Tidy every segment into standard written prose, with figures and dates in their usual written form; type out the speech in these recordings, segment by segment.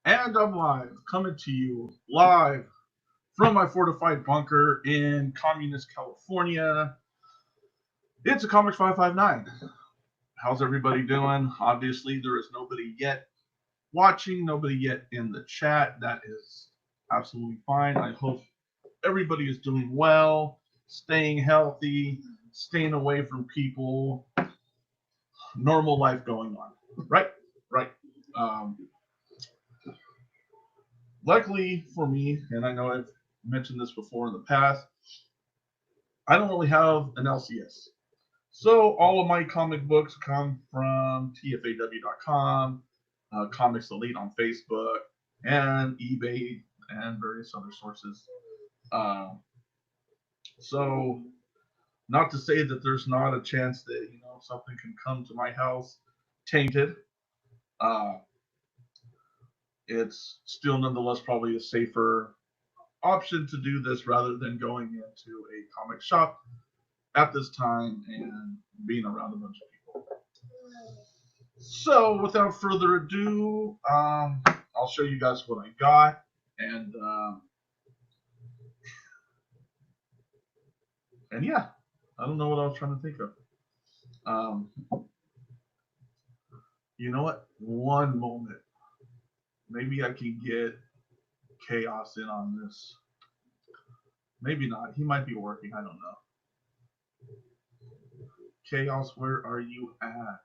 And I'm live, coming to you live from my fortified bunker in communist California. It's a Comics 559. How's everybody doing? Obviously, there is nobody yet watching, nobody yet in the chat. That is absolutely fine. I hope everybody is doing well, staying healthy, staying away from people, normal life going on. Right? Right. Um, Luckily for me, and I know I've mentioned this before in the past, I don't really have an LCS. So all of my comic books come from TFAW.com, Comics Elite on Facebook, and eBay, and various other sources. Uh, so not to say that there's not a chance that something can come to my house tainted. Uh, it's still nonetheless probably a safer option to do this rather than going into a comic shop at this time and being around a bunch of people. So, without further ado, I'll show you guys what I got, and yeah, I don't know what I was trying to think of. Um, you know what? One moment, maybe I can get Chaos in on this. Maybe not. He might be working. I don't know. Chaos, where are you at?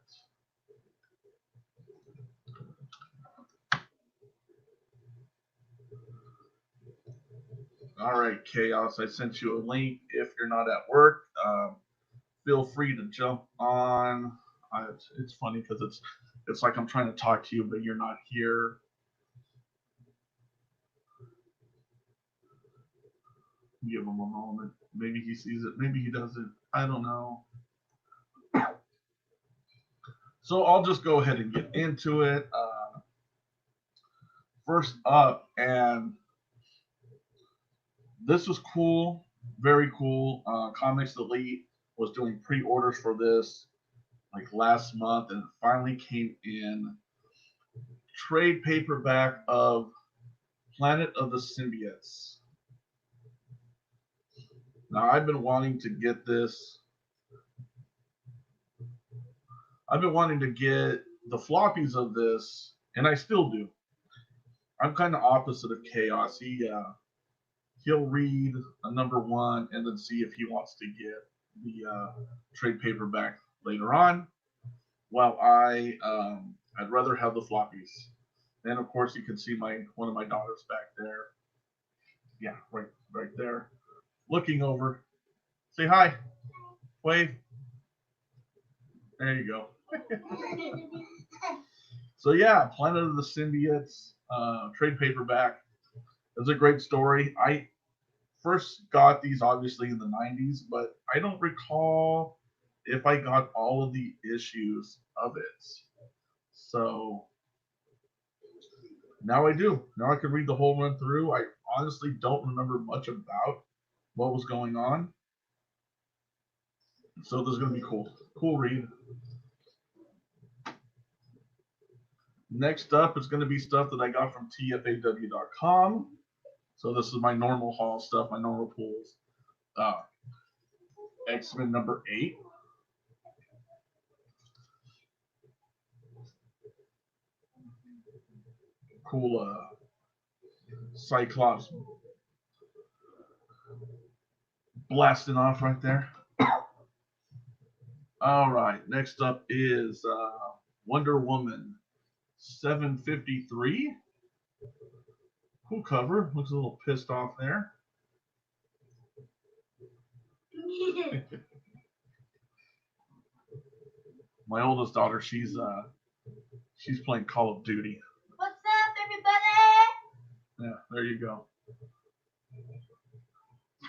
All right, Chaos. I sent you a link. If you're not at work, feel free to jump on. It's funny because it's like I'm trying to talk to you, but you're not here. Give him a moment. Maybe he sees it. Maybe he doesn't. I don't know. So I'll just go ahead and get into it. First up, and this was cool, very cool. Comics Elite was doing pre-orders for this like last month, and it finally came in. Trade paperback of Planet of the Symbiotes. Now I've been wanting to get this. I've been wanting to get the floppies of this, and I still do. I'm kind of opposite of Chaos. He'll read a number one and then see if he wants to get the trade paperback later on. While I'd rather have the floppies. And of course, you can see one of my daughters back there. Yeah, right there, looking over. Say hi, wave. There you go. So yeah, Planet of the Symbiotes trade paperback. It's a great story. I first got these obviously in the 90s, but I don't recall if I got all of the issues of it. So now I do. Now I can read the whole run through. I honestly don't remember much about what was going on. So this is going to be cool. Cool read. Next up is going to be stuff that I got from TFAW.com. So this is my normal haul stuff, my normal pulls. X-Men number 8. Cool Cyclops blasting off right there. All right, next up is Wonder Woman 753. Cool cover. Looks a little pissed off there. My oldest daughter, she's playing Call of Duty. What's up, everybody? Yeah, there you go.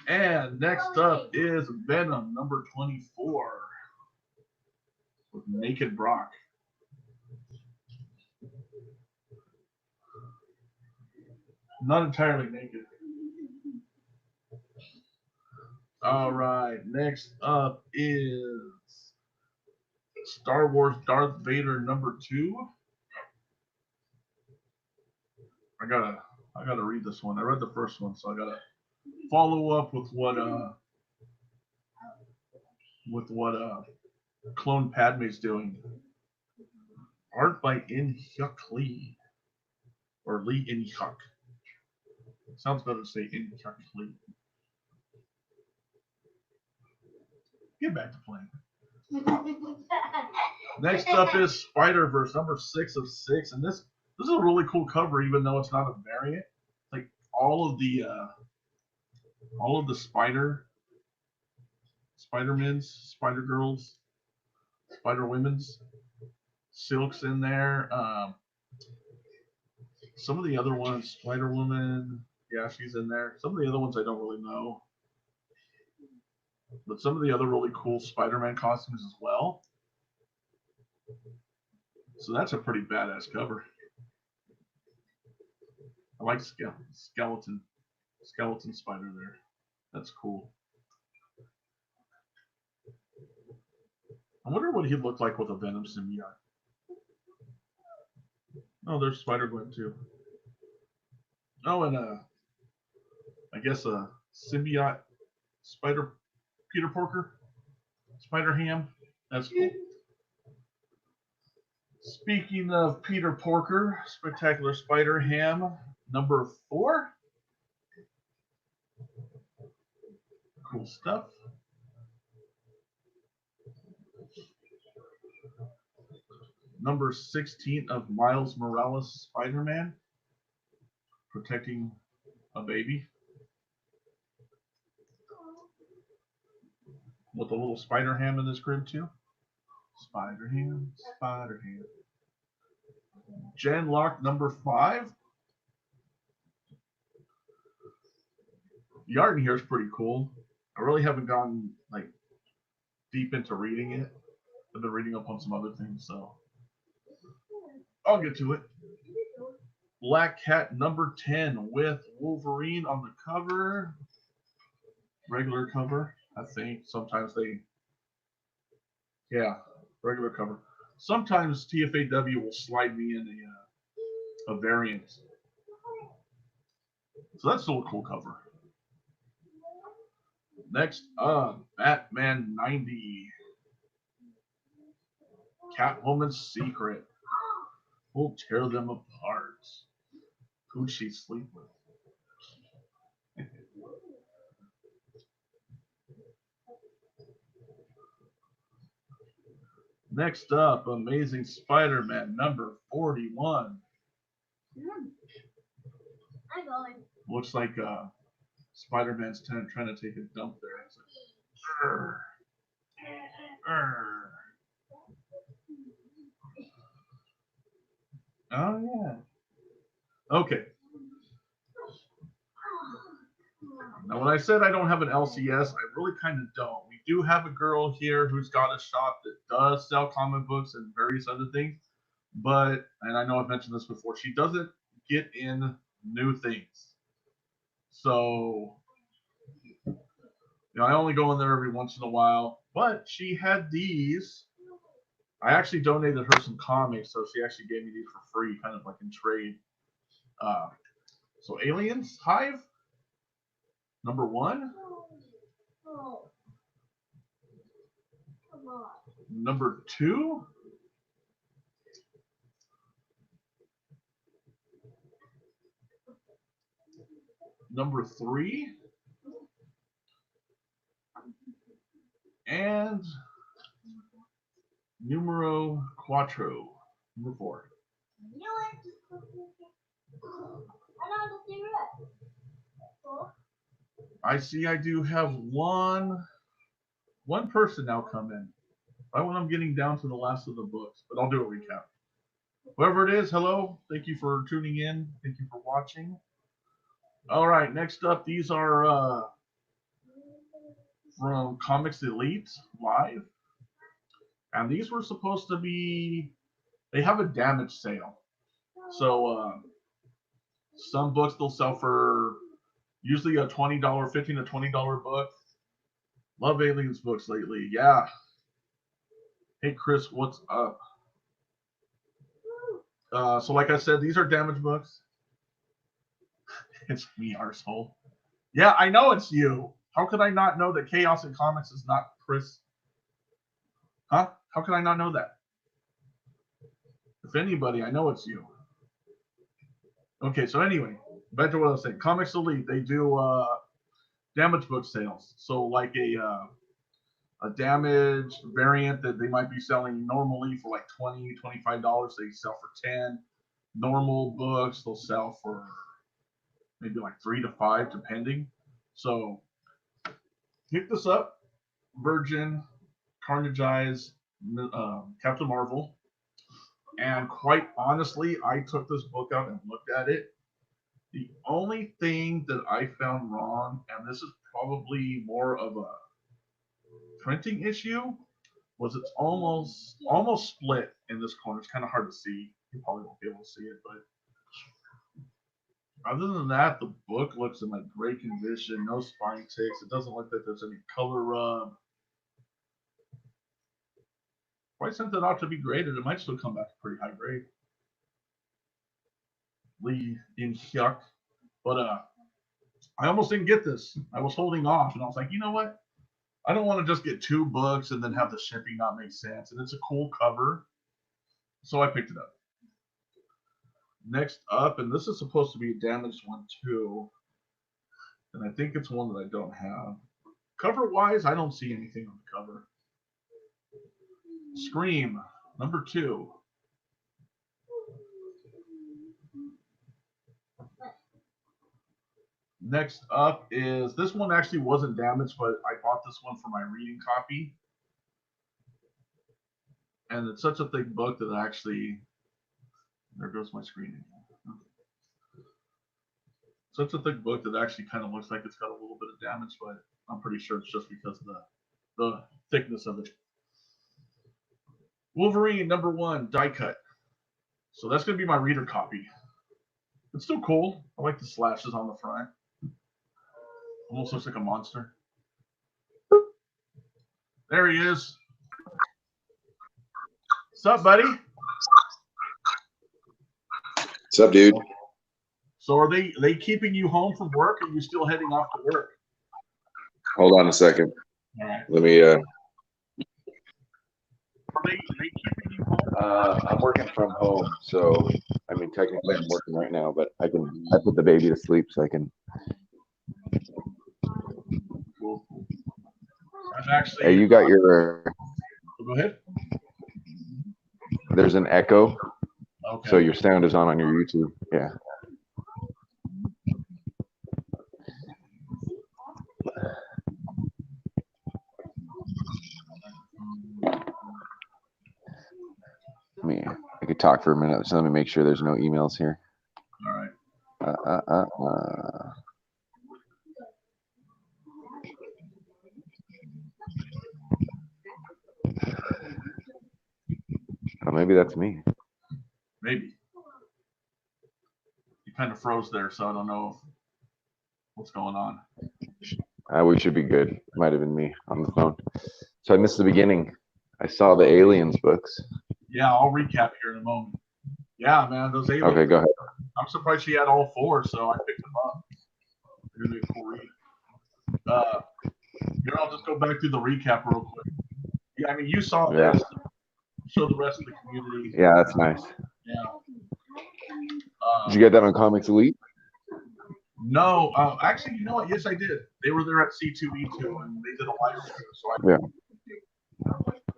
And next up is Venom number 24 with Naked Brock. Not entirely naked. All right, next up is Star Wars Darth Vader number 2. I gotta read this one. I read the first one, so I gotta follow up with what Clone Padme's doing. Art by In Hyuk Lee. Or Lee In Hyuk. Sounds better to say In Hyuk Lee. Get back to playing. Next up is Spider-Verse, number 6 of 6. And this is a really cool cover, even though it's not a variant. Like all of the Spider-Men's, Spider-Girls, Spider-Women's, Silk's in there. Some of the other ones, Spider-Woman, yeah, she's in there. Some of the other ones I don't really know. But some of the other really cool Spider-Man costumes as well. So that's a pretty badass cover. I like skeleton spider there. That's cool. I wonder what he'd look like with a Venom symbiote. Oh, there's Spider-Gwen too. Oh, and I guess a symbiote Spider Peter Porker, Spider-Ham. That's cool. Speaking of Peter Porker, Spectacular Spider-Ham, number 4. Cool stuff. Number 16 of Miles Morales Spider-Man, protecting a baby. With a little Spider-Ham in this crib too. Spider-Ham, Spider-Ham. Genlock number 5. The art in here is pretty cool. I really haven't gotten like deep into reading it. I've been reading up on some other things, so I'll get to it. Black Cat number 10 with Wolverine on the cover. Regular cover, I think. Sometimes regular cover. Sometimes TFAW will slide me in a variant. So that's still a cool cover. Next up, Batman 90. Catwoman's Secret. We'll tear them apart. Who'd she sleep with? Next up, Amazing Spider-Man number 41. I'm going. Looks like Spider-Man's trying to take a dump there. It's like, oh yeah. Okay. Now, when I said I don't have an LCS, I really kind of don't. We do have a girl here who's got a shop that does sell comic books and various other things, but, and I know I've mentioned this before, she doesn't get in new things. So, I only go in there every once in a while, but she had these. I actually donated her some comics, so she actually gave me these for free, kind of like in trade. So Aliens Hive, number 1. Oh. Come on. Number 2. Number 3. And numero 4, number 4. You know what? I know the cigarette. I see I do have one person now come in. Right when I'm getting down to the last of the books, but I'll do a recap. Whoever it is, hello. Thank you for tuning in. Thank you for watching. All right, next up, these are from Comics Elite Live. And these were supposed to be, they have a damage sale. So some books they'll sell for usually a $20, $15 to $20 book. Love Aliens books lately. Yeah. Hey, Chris, what's up? So like I said, these are damage books. It's me, arsehole. Yeah, I know it's you. How could I not know that Chaos in Comics is not Chris? Huh? How could I not know that? If anybody, I know it's you. Okay, so anyway, back to what I was saying. Comics Elite, they do damage book sales. So like a damage variant that they might be selling normally for like $20, $25, they sell for 10. Normal books they'll sell for maybe like 3 to 5 depending. So pick this up, Virgin, Carnage Eyes, Captain Marvel. And quite honestly, I took this book out and looked at it. The only thing that I found wrong, and this is probably more of a printing issue, was it's almost split in this corner. It's kind of hard to see. You probably won't be able to see it, but other than that, the book looks in like great condition. No spine ticks. It doesn't look like there's any color rub. If I sent that out to be graded, it might still come back to pretty high grade. Lee in Hyuk. But I almost didn't get this. I was holding off, and I was like, you know what? I don't want to just get 2 books and then have the shipping not make sense. And it's a cool cover, so I picked it up. Next up, and this is supposed to be a damaged one too, and I think it's one that I don't have. Cover-wise, I don't see anything on the cover. Scream, number 2. Next up is, this one actually wasn't damaged, but I bought this one for my reading copy. And it's such a thick book that actually, there goes my screen again. Such a thick book that actually kind of looks like it's got a little bit of damage, but I'm pretty sure it's just because of the thickness of it. Wolverine number 1 die cut. So that's going to be my reader copy. It's still cool. I like the slashes on the front. Almost looks like a monster. There he is. What's up, buddy? What's up, dude? So are they keeping you home from work, or are you still heading off to work? Hold on a second. All right. Let me. Are they keeping you home? I'm working from home, so I mean technically I'm working right now, but I put the baby to sleep so I can. Cool. I'm actually. Hey, you got your. Go ahead. There's an echo, Okay. so your sound is on your YouTube. Yeah. I could talk for a minute, so let me make sure there's no emails here. All right. Oh, maybe that's me. Maybe. You kind of froze there, so I don't know what's going on. We should be good. Might have been me on the phone. So I missed the beginning. I saw the Aliens books. Yeah, I'll recap here in a moment. Yeah, man, those Aliens. Okay, go ahead. I'm surprised she had all 4, so I picked them up. They're gonna be a cool read. Here, I'll just go back through the recap real quick. Yeah, I mean, you saw Yeah. this. Show the rest of the community. Yeah, that's nice. Yeah. Did you get that on Comics Elite? No, actually, you know what? Yes, I did. They were there at C2E2, and they did a live stream. So Yeah.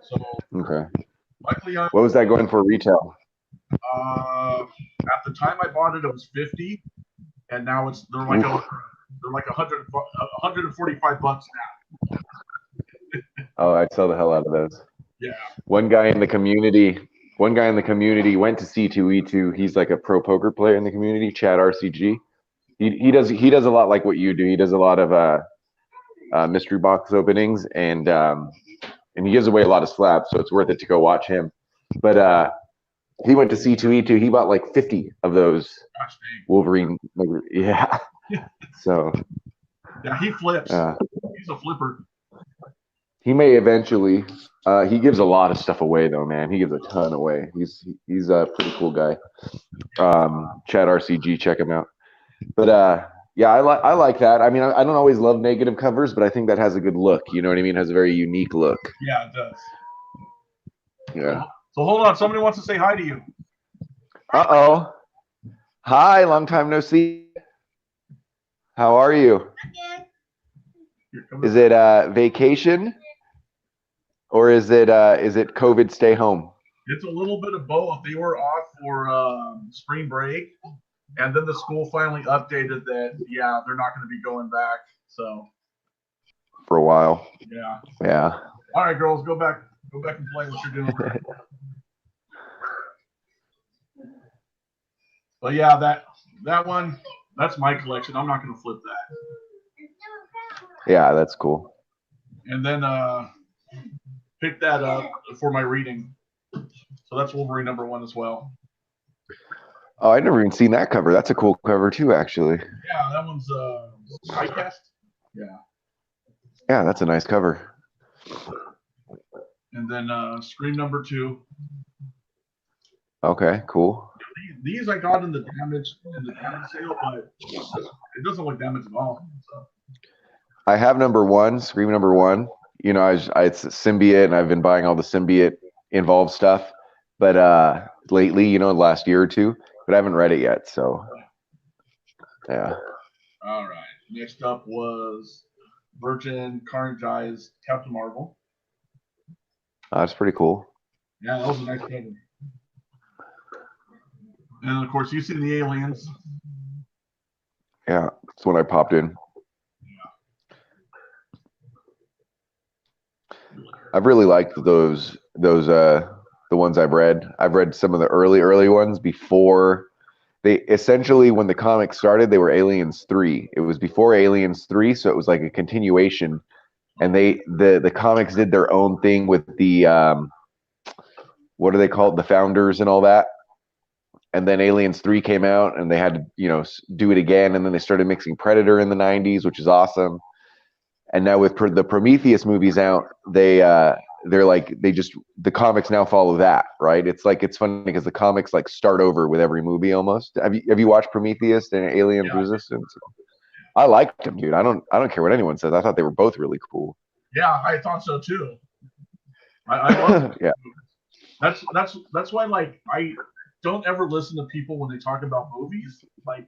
So Okay. luckily, What was that going for retail? at the time I bought it, it was 50, and now they're like 145 bucks now. Oh, I'd sell the hell out of those. Yeah. One guy in the community went to C2E2. He's like a pro poker player in the community, Chad RCG. He does a lot like what you do. He does a lot of mystery box openings, and he gives away a lot of slabs, so it's worth it to go watch him. But he went to C2E2. He bought like 50 of those Wolverine. Yeah. So. Yeah, he flips. He's a flipper. He may eventually. He gives a lot of stuff away, though, man. He gives a ton away. He's a pretty cool guy. Chad RCG, check him out. But yeah, I like that. I mean, I don't always love negative covers, but I think that has a good look. You know what I mean? It has a very unique look. Yeah, it does. Yeah. So hold on. Somebody wants to say hi to you. Uh-oh. Hi, long time no see. How are you? Is it vacation or is it COVID stay home? It's a little bit of both. They were off for spring break, and then the school finally updated that, yeah, they're not going to be going back. So For a while. yeah. Yeah. All right, girls, go back and play what you're doing. But yeah, that one, that's my collection. I'm not going to flip that. Yeah, that's cool. And then pick that up for my reading. So that's Wolverine #1 as well. Oh, I never even seen that cover. That's a cool cover too, actually. Yeah, that one's Diecast. Yeah. Yeah, that's a nice cover. And then Scream #2. Okay, cool. These I got in the damage sale, but it doesn't look damaged at all. So. I have #1, Scream #1. You know, it's Symbiote, and I've been buying all the Symbiote involved stuff. But lately, you know, the last year or two, but I haven't read it yet. So, yeah. All right. Next up was Virgin Carnage's Captain Marvel. That's pretty cool. Yeah, that was a nice cover. And of course, you've seen the Aliens. Yeah, that's when I popped in. I've really liked those the ones I've read. I've read some of the early ones before they essentially, when the comics started, they were Aliens 3. It was before Aliens 3, so it was like a continuation. And the comics did their own thing with the what do they call it, the founders and all that. And then Aliens 3 came out, and they had to, you know, do it again. And then they started mixing Predator in the 90s, which is awesome. And now with the Prometheus movies out, they're like, the comics now follow that, right? It's like, it's funny because the comics like start over with every movie almost. Have you watched Prometheus and Alien Resistance? I liked them, dude. I don't care what anyone says. I thought they were both really cool. Yeah, I thought so too. I love yeah. That's why, like, I don't ever listen to people when they talk about movies. Like,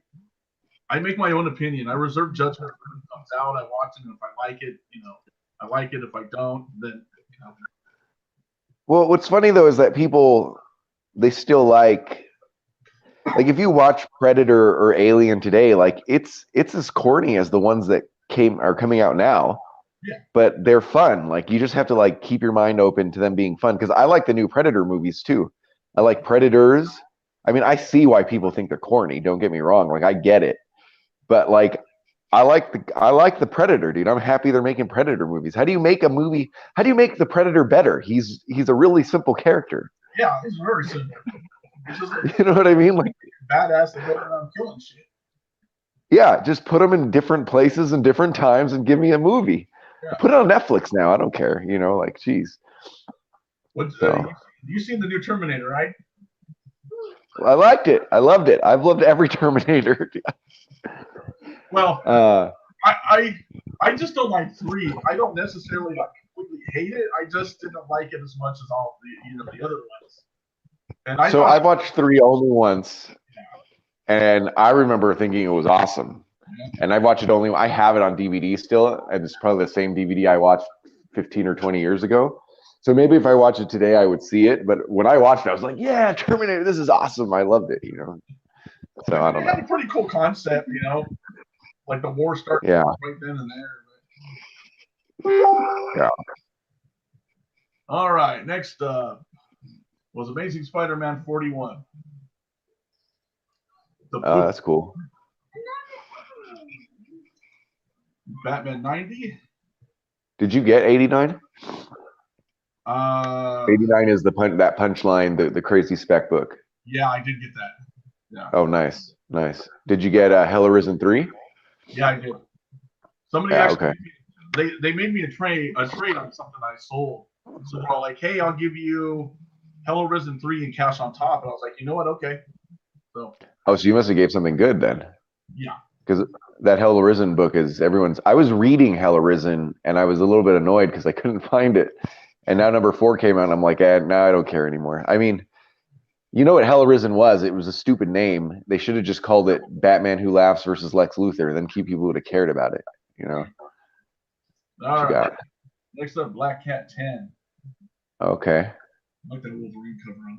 I make my own opinion. I reserve judgment when it comes out. I watch it, and if I like it, you know, I like it. If I don't, then, you know. Well, what's funny though is that people, they still like if you watch Predator or Alien today, like it's as corny as the ones that are coming out now. Yeah. But they're fun. Like, you just have to like keep your mind open to them being fun, because I like the new Predator movies too. I like Predators. I mean, I see why people think they're corny. Don't get me wrong. Like, I get it. But like, I like the Predator, dude. I'm happy they're making Predator movies. How do you make a movie? How do you make the Predator better? He's a really simple character. Yeah, he's very simple. He's just like, you know what I mean? Like, badass that goes around killing shit. Yeah, just put them in different places and different times and give me a movie. Yeah. Put it on Netflix now. I don't care. You know, like, geez. You seen the new Terminator, right? I liked it. I loved it. I've loved every Terminator. Well, I just don't like 3. I don't necessarily like completely hate it. I just didn't like it as much as all the other ones. And I've watched 3 only once, and I remember thinking it was awesome. Yeah. And I watched it I have it on DVD still, and it's probably the same DVD I watched 15 or 20 years ago. So maybe if I watch it today, I would see it. But when I watched it, I was like, yeah, Terminator, this is awesome. I loved it, you know. So I don't know. It had a pretty cool concept, you know. Like the war started right then and there. Yeah. All right. Next was Amazing Spider-Man 41. That's cool. Batman 90. Did you get 89? 89 is that punchline, the crazy spec book. Yeah, I did get that. Yeah. Oh, nice. Did you get Hell Arisen 3? Yeah, I did. Somebody actually they made me a trade on something I sold. So they're all like, "Hey, I'll give you Hell Arisen 3 and cash on top." And I was like, "You know what? Okay." So. Oh, so you must have gave something good then. Yeah. Because that Hell Arisen book is everyone's. I was reading Hell Arisen and I was a little bit annoyed because I couldn't find it. And now number 4 came out and I'm like, now I don't care anymore. I mean, you know what Hell Arisen was? It was a stupid name. They should have just called it Batman Who Laughs versus Lex Luthor. Then people would have cared about it. You know? All What you right. got? Next up, Black Cat 10. Okay. I like that Wolverine cover on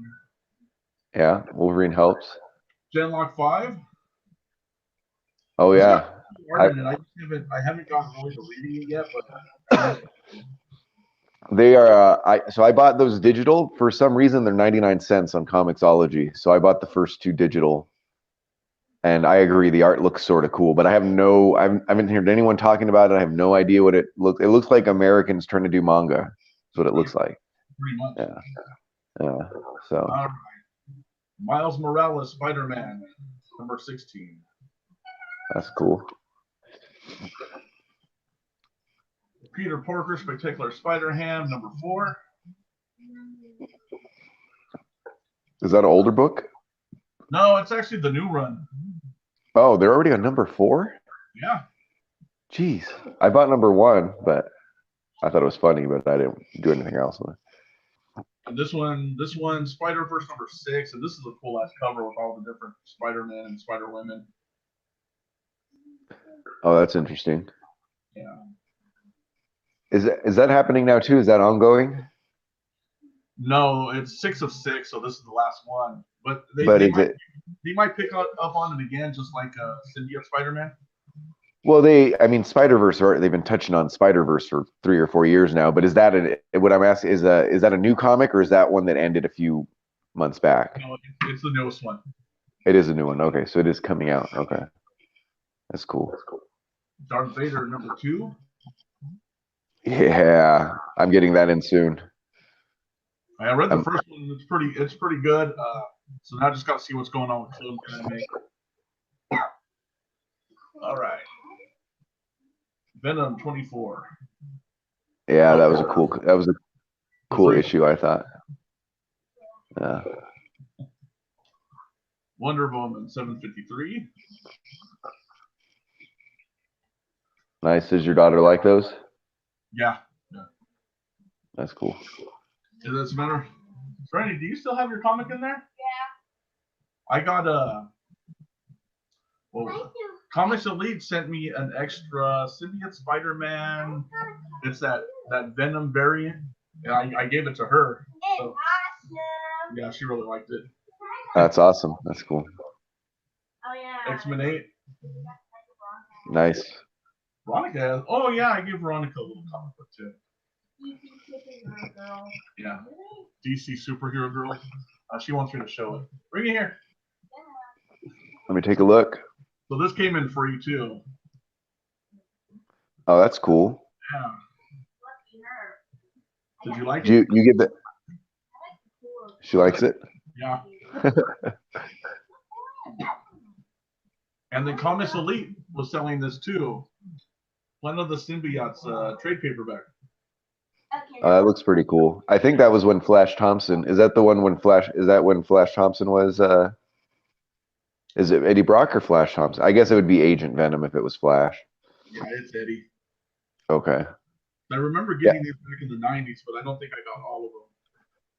there. Yeah. Wolverine helps. Genlock 5. Oh, It's yeah. got art in it. I haven't gotten really to reading it yet, but They are. I bought those digital. For some reason, they're 99 cents on Comixology. So I bought the first 2 digital. And I agree, the art looks sort of cool, but I haven't heard anyone talking about it. I have no idea what it looks. It looks like Americans trying to do manga. That's what it looks like. pretty much. Yeah. So All right. Miles Morales, Spider-Man, number 16. that's cool. Peter Parker, Spectacular Spider-Ham, number 4. Is that an older book? No, it's actually the new run. Oh, they're already on number 4? Yeah. Jeez. I bought number 1, but I thought it was funny, but I didn't do anything else with it. And this one, Spider-Verse number 6, and this is a cool ass cover with all the different Spider-Men and Spider-Women. Oh, that's interesting. Yeah. Is that happening now too? Is that ongoing? No, it's 6 of 6, so this is the last one. But they might pick up on it again, just like Symbiote Spider-Man. Well, Spider-Verse, they've been touching on Spider-Verse for 3 or 4 years now. But is that what I'm asking? Is that a new comic, or is that one that ended a few months back? No, it's the newest one. It is a new one. Okay, so it is coming out. Okay, that's cool. Darth Vader number 2. Yeah, I'm getting that in soon. I read the first one. It's pretty good. So now I just got to see what's going on with Clone Anime. All right. Venom 24. Yeah, that was a cool issue, I thought. Yeah. Wonder Woman 753. Nice. Does your daughter like those? Yeah. That's cool. It doesn't matter. Randy, do you still have your comic in there? Yeah. I got Thank you. Comics Elite sent me an extra Symbiote Spider-Man. It's that Venom variant. And I gave it to her. It's So, awesome. yeah, she really liked it. That's awesome. That's cool. Oh yeah. X-Men 8. Nice. Veronica. Oh yeah, I gave Veronica a little comic book too. Yeah. DC Superhero Girl. She wants me to show it. Bring it here. Let me take a look. So this came in free too. Oh, that's cool. Yeah. Did you like it? You give it? She likes it. Yeah. And then Comics Elite was selling this too. One of the Symbiotes trade paperback. That looks pretty cool. I think that was when Flash Thompson. Is that the one when Flash? Is that when Flash Thompson was? Is it Eddie Brock or Flash Thompson? I guess it would be Agent Venom if it was Flash. Yeah, it's Eddie. Okay. I remember getting these back in the 90s, but I don't think I got all of them.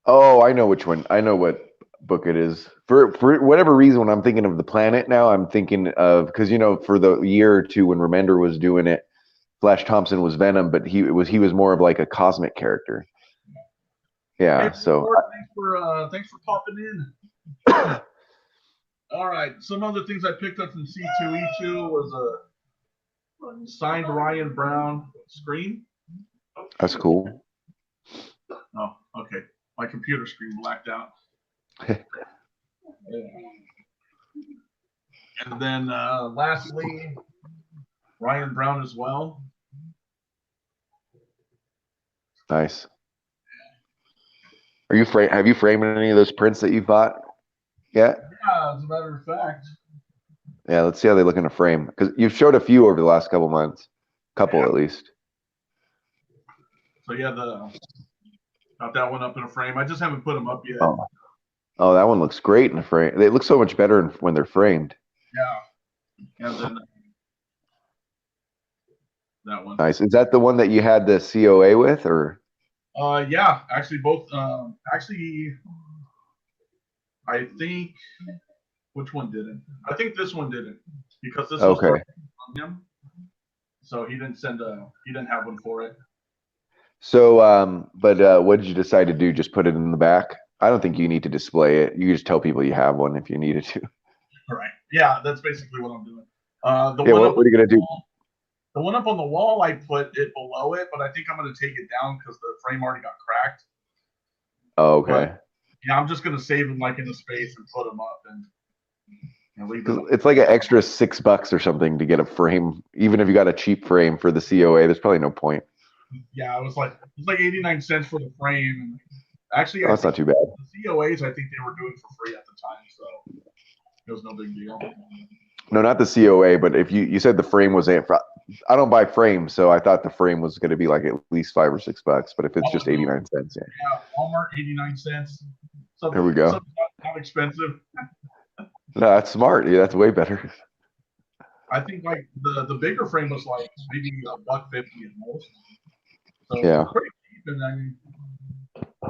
Oh, I know which one. I know what book it is. For whatever reason, when I'm thinking of the Planet now, I'm thinking of, because for the year or two when Remender was doing it, Flash Thompson was Venom, but he was more of like a cosmic character. Yeah. Hey, So thanks for popping in. All right. Some other things I picked up from C2E2 was a signed Ryan Brown screen. that's cool. Oh, okay. My computer screen blacked out. And then lastly, Ryan Brown as well. Nice. Have you framed any of those prints that you bought yet? Yeah, as a matter of fact. Yeah, let's see how they look in a frame. Because you've showed a few over the last couple months. Couple at least. So yeah, got that one up in a frame. I just haven't put them up yet. Oh, that one looks great in a frame. They look so much better when they're framed. Yeah. and then that one. Nice. Is that the one that you had the COA with, or? Yeah, actually both. Actually, I think which one didn't? I think this one didn't because this was Okay. from him. So he didn't he didn't have one for it. So, but what did you decide to do? Just put it in the back? I don't think you need to display it. You just tell people you have one if you needed to. Right. Yeah, that's basically what I'm doing. Yeah, what are you gonna do? The one up on the wall, I put it below it, but I think I'm gonna take it down because the frame already got cracked. Oh, okay. But, yeah, I'm just gonna save them like in the space and put them up and leave them. It's like an extra $6 or something to get a frame. Even if you got a cheap frame for the COA, there's probably no point. Yeah, it was like 89 cents for the frame. Actually, that's not too bad. The COAs, I think they were doing for free at the time, so it was no big deal. No, not the COA, but if you said the frame was I don't buy frames, so I thought the frame was going to be like at least $5 or $6. But if it's just 89 cents, yeah. Yeah, Walmart 89 cents. So there we go. Not expensive. No, that's smart. Yeah, that's way better. I think like the bigger frame was like maybe $1.50 at most. So yeah, pretty cheap, and I mean,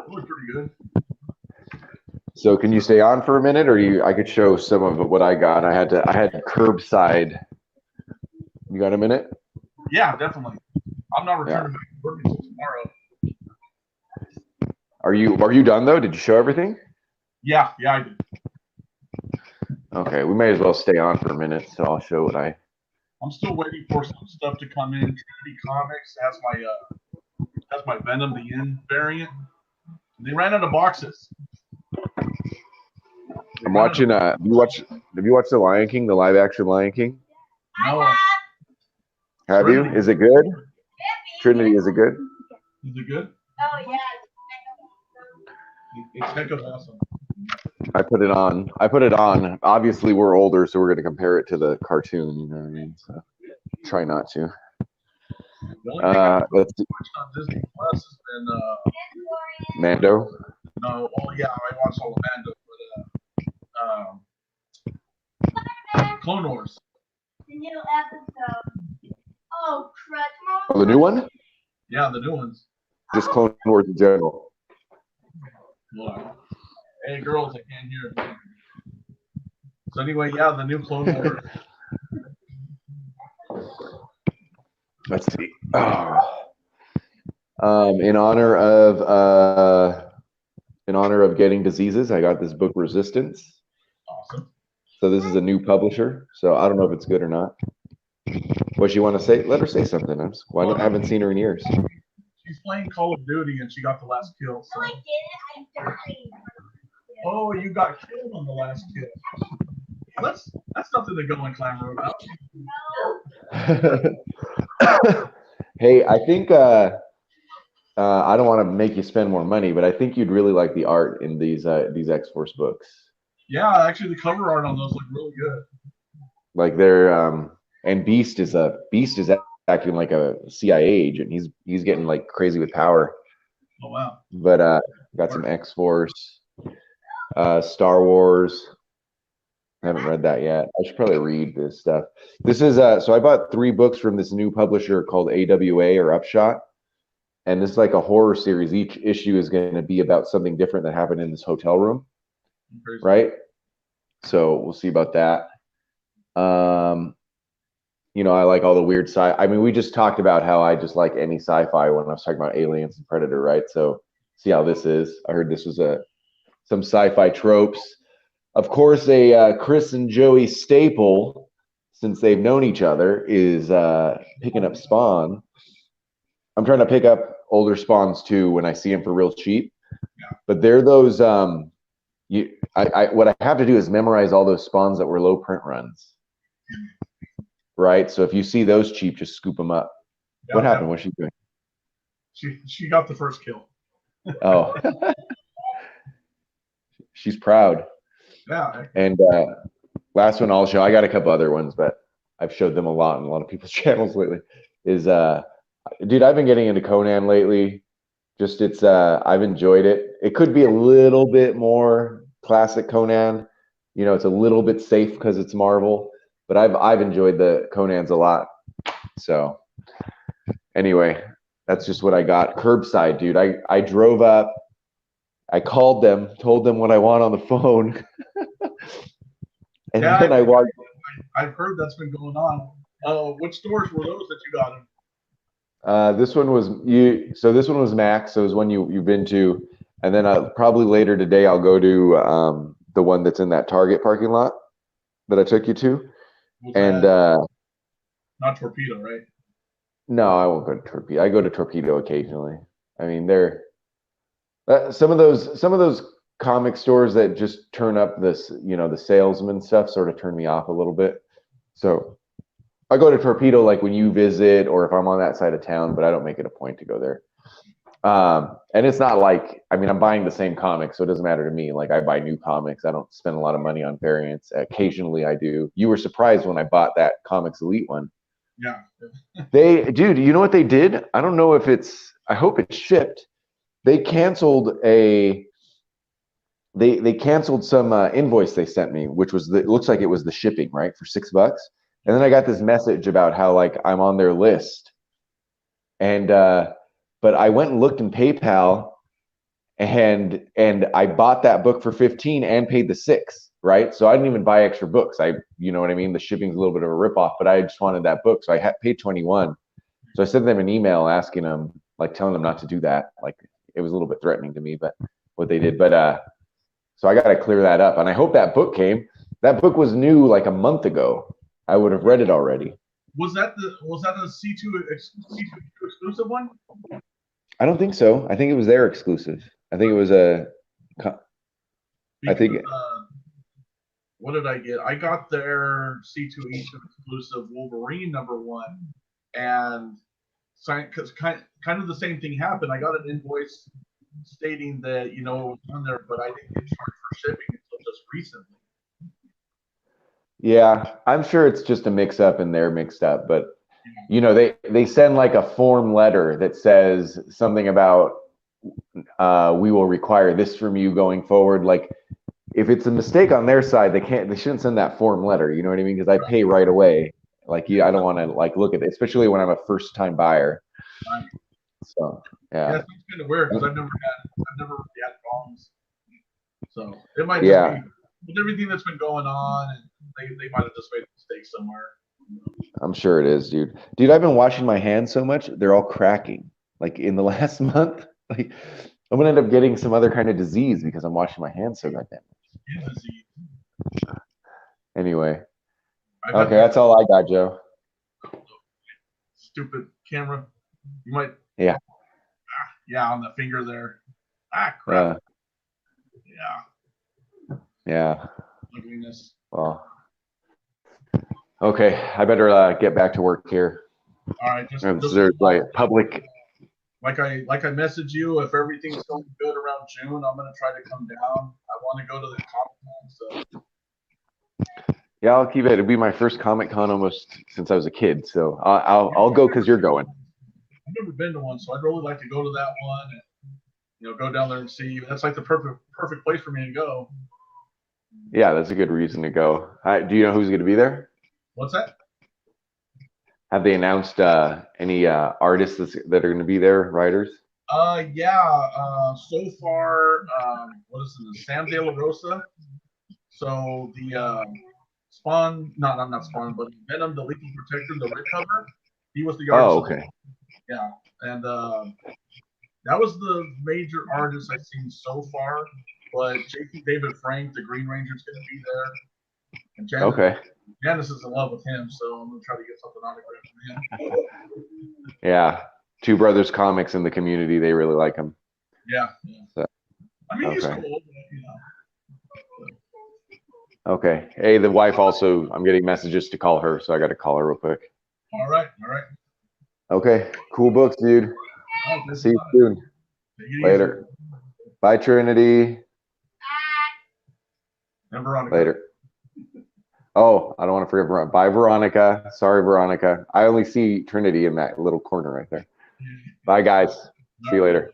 really pretty good. So can you stay on for a minute, or I could show some of what I got. I had curbside. You got a minute? Yeah, definitely. I'm not returning back to work until tomorrow. Are you done though? Did you show everything? Yeah, I did. Okay, we may as well stay on for a minute, so I'll show what I'm still waiting for some stuff to come in. Trinity Comics has my Venom the End variant. They ran out of boxes. I'm watching. Have you watched the Lion King, the live action Lion King? No. Have Trinity. You? Is it good? Trinity, is it good? Is it good? Oh yeah. It's heck of awesome. I put it on. Obviously, we're older, so we're going to compare it to the cartoon. You know what I mean? So try not to. The only thing I've Let's see. watched on Disney Plus has been Mando. No, well, yeah, I watched all of Mando, but Clone Wars. The new episode. Oh crap! Oh, the new one? Yeah, the new ones. Just Clone Wars in general. Wow. Hey, girls, I can't hear. So anyway, yeah, the new Clone Wars. Let's see. In honor of getting diseases, I got this book Resistance. Awesome. So this is a new publisher. So I don't know if it's good or not. What you want to say? Let her say something. I haven't seen her in years. She's playing Call of Duty and she got the last kill. So. No, I didn't. I died. Oh, you got killed on the last kill. That's something to go and clamor about. Hey, I think I don't want to make you spend more money, but I think you'd really like the art in these X-Force books. Yeah, actually, the cover art on those look really good. Like they're and Beast is acting like a CIA agent. He's getting like crazy with power. Oh wow! But got some X-Force, Star Wars. I haven't read that yet. I should probably read this stuff. This is so I bought 3 books from this new publisher called AWA or Upshot. And this is like a horror series. Each issue is going to be about something different that happened in this hotel room. Right? So we'll see about that. I like all the weird I mean, we just talked about how I just like any sci-fi when I was talking about Aliens and Predator, right? So see how this is. I heard this was some sci-fi tropes. Of course, a Chris and Joey staple, since they've known each other, is picking up Spawn. I'm trying to pick up older Spawns too when I see them for real cheap. Yeah. But they're those. What I have to do is memorize all those Spawns that were low print runs. Right. So if you see those cheap, just scoop them up. Yeah, what happened? What's she doing? She got the first kill. Oh. She's proud. Yeah. And last one I'll show. I got a couple other ones, but I've showed them a lot on a lot of people's channels lately. Is dude, I've been getting into Conan lately. Just I've enjoyed it. It could be a little bit more classic Conan. It's a little bit safe because it's Marvel, but I've enjoyed the Conans a lot. So anyway, that's just what I got. Curbside, dude. I drove up, I called them, told them what I want on the phone, and Yeah, then I walked. I've heard that's been going on. Which stores were those that you got in? This one was you. So this one was Max. So it was one you've been to, and then probably later today I'll go to the one that's in that Target parking lot that I took you to. Was And that not Torpedo, right? no, I won't go to Torpedo. I go to Torpedo occasionally. I mean, they're some of those comic stores that just turn up this, the salesman stuff sort of turn me off a little bit. So I go to Torpedo like when you visit or if I'm on that side of town, but I don't make it a point to go there. And it's not like, I mean, I'm buying the same comics, so it doesn't matter to me. Like I buy new comics. I don't spend a lot of money on variants. Occasionally I do. You were surprised when I bought that Comics Elite one. Yeah. Dude, you know what they did? I don't know if I hope it's shipped. They canceled they canceled some invoice they sent me, which was it looks like it was the shipping, right? For $6. And then I got this message about how like I'm on their list. And but I went and looked in PayPal and I bought that book for 15 and paid the 6, right? So I didn't even buy extra books. You know what I mean? The shipping's a little bit of a ripoff, but I just wanted that book. So I paid 21. So I sent them an email asking them, like telling them not to do that. Like it was a little bit threatening to me, but what they did. But so I got to clear that up. And I hope that book came. That book was new like a month ago. I would have read it already. Was that a C2 exclusive one? I don't think so. I think it was their exclusive. I think it was What did I get? I got their C2E2 exclusive Wolverine #1, and because kind of the same thing happened. I got an invoice stating that it was on there, but I didn't get charged for shipping until just recently. Yeah, I'm sure it's just a mix-up and they're mixed up, but they send like a form letter that says something about we will require this from you going forward. Like if it's a mistake on their side, they shouldn't send that form letter. You know what I mean? Because I pay right away. Like I don't want to like look at it, especially when I'm a first-time buyer. Right. So yeah, it's kind of weird because I've never really had problems. So it might just be with everything that's been going on, and they might have just made a mistake somewhere. I'm sure it is, dude. Dude, I've been washing my hands so much, they're all cracking. Like in the last month, like I'm gonna end up getting some other kind of disease because I'm washing my hands so goddamn much. Anyway. Okay, that's all I got, Joe. Stupid camera. You might. Yeah. Yeah, on the finger there. Crap. Yeah. Ugliness. Well. Okay, I better get back to work here. All right. There's like public. Like I messaged you, if everything's going good around June, I'm gonna try to come down. I want to go to the Comic Con, so. Yeah, I'll keep it. It'll be my first Comic Con almost since I was a kid, so I'll go because you're going. I've never been to one, so I'd really like to go to that one and go down there and see. That's like the perfect place for me to go. Yeah, that's a good reason to go. Do you know who's going to be there? What's that? Have they announced any artists that are going to be there, writers? Yeah. So far, what is it? Sam De La Rosa. So the Spawn, not Spawn, but Venom, the Lethal Protector, the Red cover. He was the artist. Oh, okay. Yeah, and that was the major artist I've seen so far. But J.P. David Frank, the Green Ranger, is going to be there. And Janice is in love with him, so I'm going to try to get something autographed from him. Yeah, Two Brothers Comics in the community, they really like him. Yeah. So, I mean, he's cool, Okay. Hey, the wife also, I'm getting messages to call her, so I got to call her real quick. All right. Okay. Cool books, dude. See you soon. Later. Bye, Trinity. And Veronica. Later. Oh, I don't want to forget Veronica. Bye, Veronica. Sorry, Veronica. I only see Trinity in that little corner right there. Bye, guys. See you later.